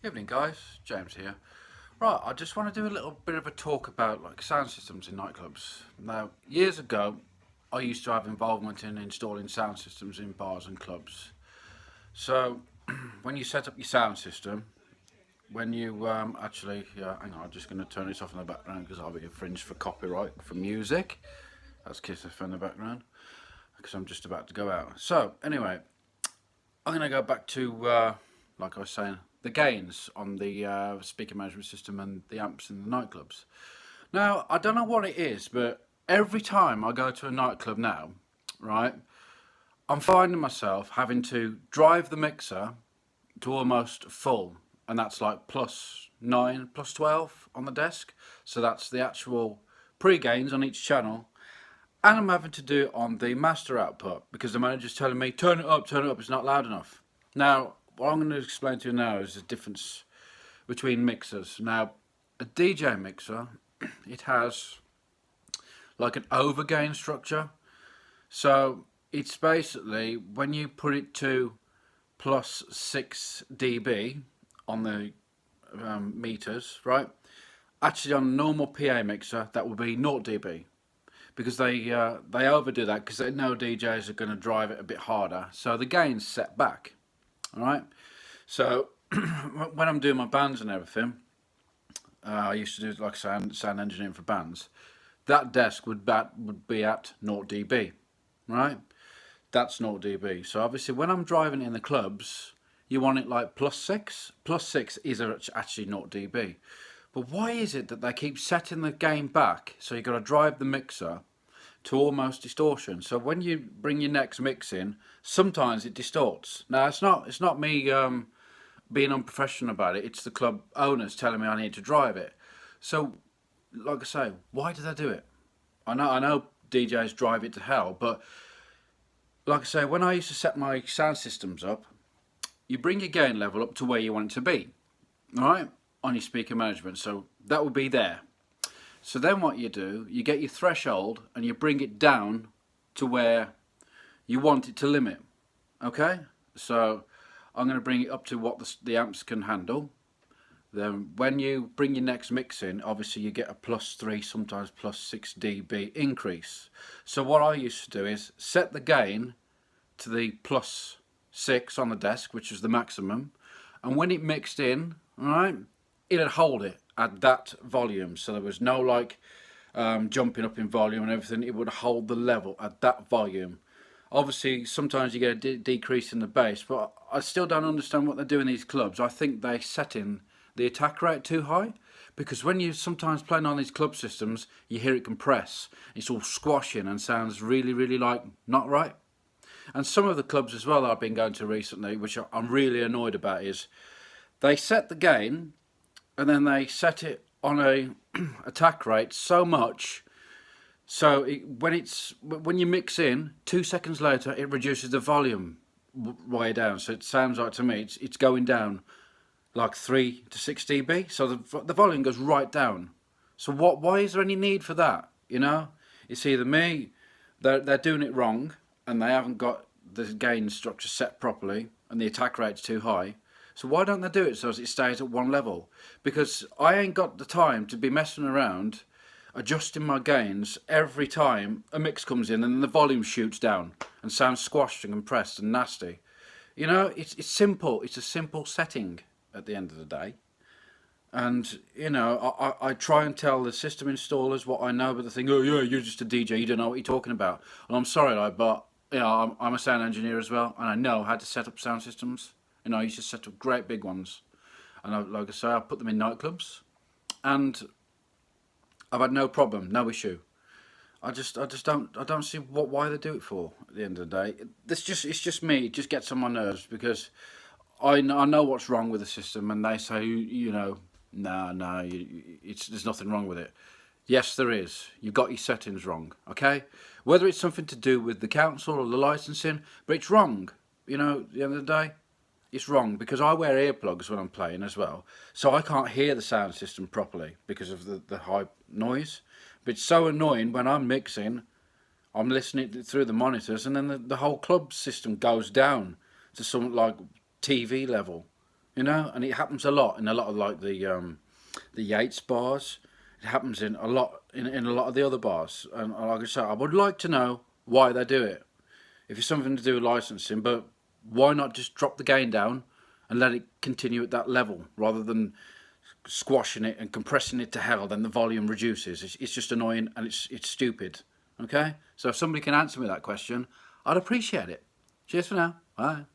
Evening guys, James here. Right, I just want to do a little bit of a talk about sound systems in nightclubs. Now, years ago, I used to have involvement in installing sound systems in bars and clubs. So, when you set up your sound system, when you hang on, I'm just going to turn this off in the background because I'll be infringed for copyright for music. That's Kiss FM in the background because I'm just about to go out. So, anyway, I'm going to go back to, like I was saying, the gains on the speaker management system and the amps in the nightclubs. Now, I don't know what it is, but every time I go to a nightclub now, right, I'm finding myself having to drive the mixer to almost full, and that's like +9, +12 on the desk. So that's the actual pre-gains on each channel. And I'm having to do it on the master output because the manager's telling me, turn it up, it's not loud enough. Now, what I'm going to explain to you now is the difference between mixers. Now, a DJ mixer, it has like an overgain structure. So it's basically when you put it to +6 dB on the meters, right? Actually, on a normal PA mixer, that will be 0 dB because they overdo that because they know DJs are going to drive it a bit harder, so the gain's set back. All right. So when I'm doing my bands and everything, I used to do like sound engineering for bands. That desk would be at 0 dB, right? That's 0 dB. So obviously, when I'm driving in the clubs, you want it like +6. +6 is actually 0 dB. But why is it that they keep setting the gain back? So you've got to drive the mixer to almost distortion. So when you bring your next mix in, sometimes it distorts. Now it's not me being unprofessional about it. It's the club owners telling me I need to drive it. So, like I say, why do they do it? I know DJs drive it to hell, but like I say, when I used to set my sound systems up, you bring your gain level up to where you want it to be, all right, on your speaker management. So that will be there. So then what you do, you get your threshold and you bring it down to where you want it to limit. Okay? So I'm going to bring it up to what the amps can handle. Then when you bring your next mix in, obviously you get a +3, sometimes +6 dB increase. So what I used to do is set the gain to the +6 on the desk, which is the maximum. And when it mixed in, all right, it'd hold it at that volume, so there was no jumping up in volume and everything. It would hold the level at that volume. Obviously, sometimes you get a decrease in the bass, but I still don't understand what they do in these clubs. I think they set in the attack rate too high, because when you sometimes playing on these club systems, you hear it compress. It's all squashing and sounds really, really like not right. And some of the clubs as well that I've been going to recently, which I'm really annoyed about, is they set the gain and then they set it on a attack rate so much so when you mix in 2 seconds later it reduces the volume way down, so it sounds like to me it's going down like 3 to 6 dB, so the volume goes right down. So why is there any need for that? It's either me, they're doing it wrong and they haven't got the gain structure set properly and the attack rate's too high. So why don't they do it so as it stays at one level? Because I ain't got the time to be messing around adjusting my gains every time a mix comes in and then the volume shoots down and sounds squashed and compressed and nasty. It's simple. It's a simple setting at the end of the day. And, I try and tell the system installers what I know, but they think, oh yeah, you're just a DJ, you don't know what you're talking about. And I'm sorry, but, I'm a sound engineer as well, and I know how to set up sound systems. I used to set up great big ones. And like I say, I put them in nightclubs. And I've had no problem, no issue. I don't see why they do it for. At the end of the day, it's just me. It just gets on my nerves because I know what's wrong with the system, and they say no, there's nothing wrong with it. Yes, there is. You've got your settings wrong. Okay, whether it's something to do with the council or the licensing, but it's wrong. At the end of the day, it's wrong because I wear earplugs when I'm playing as well, so I can't hear the sound system properly because of the high noise. But it's so annoying when I'm mixing, I'm listening through the monitors, and then the whole club system goes down to something like TV level. you know, and it happens a lot in a lot of like the Yates bars. It happens in a lot in a lot of the other bars, and like I say, I would like to know why they do it. If it's something to do with licensing, but why not just drop the gain down and let it continue at that level rather than squashing it and compressing it to hell? Then the volume reduces. It's just annoying and it's stupid. Okay, so if somebody can answer me that question, I'd appreciate it. Cheers for now. Bye.